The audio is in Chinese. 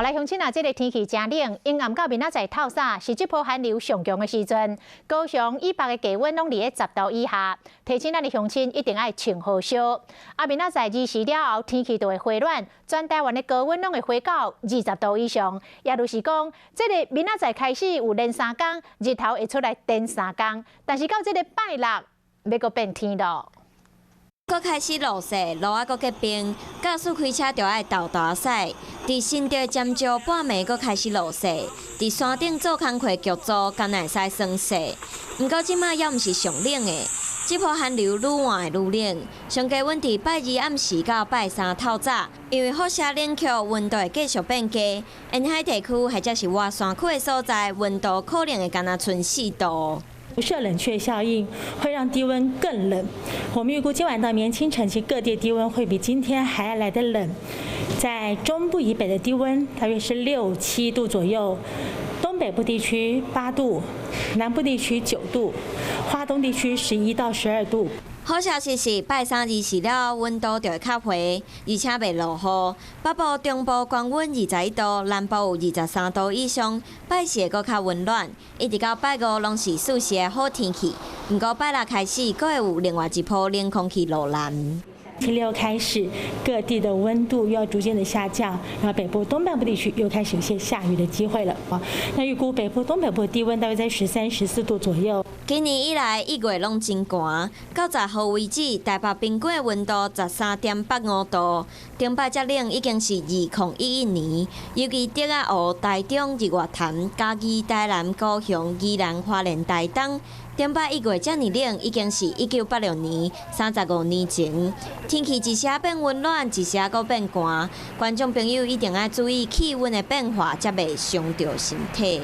来，乡亲啊，这个天气真冷，阴暗到明仔载透早是这波寒流上强的时阵。高雄以北的低温拢伫咧10度以下，提醒咱的乡亲一定要穿好烧。明仔载24了后，天气就会回暖，全台湾的高温拢会回到20度以上。也就是讲，这个明仔载开始有连3天，日头会出来电3天，但是到这个拜六要搁变天咯。 搁开始落雪，路啊搁结冰，驾驶开车就要豆大驶。伫新竹尖石半暝搁开始落雪，伫山顶做工课剧组敢若会使算雪。毋过即摆也毋是上冷的，这波寒流愈换会愈冷。上低温伫拜2暗时到拜3透早，因为辐射冷却，温度会继续变低。沿海地区或者是外山区的所在，温度可能会敢若剩4度。 辐射冷却效应会让低温更冷。我们预估今晚到明天清晨，其各地低温会比今天还要来得冷。在中部以北的低温大约是6、7度左右，东北部地区8度，南部地区9度，花东地区11到12度。 好消息是，拜3、24了，温度就会较低，而且袂落雨。北部、中部高温21度，南部有23度以上。拜4会搁较温暖，一直到拜5拢是舒适的好天气。不过拜6开始，阁会有另外一波冷空气落南。 星期6开始，各地的温度又要逐渐的下降，然后北部、东半部地区又开始有些下雨的机会了啊。那预估北部、东北部的低温大约在13、14度左右。今年以来1月拢真寒，到10号为止，台北平均的温度13.85度，顶摆遮冷已经是2011年。尤其竹仔湖、台中、日月潭、嘉义、台南、高雄、宜兰、花莲、台东。 顶摆1月遮尔冷，已经是1986年35年前。天气一时变温暖，一时搁变寒，观众朋友一定要注意气温的变化，才袂伤着身体。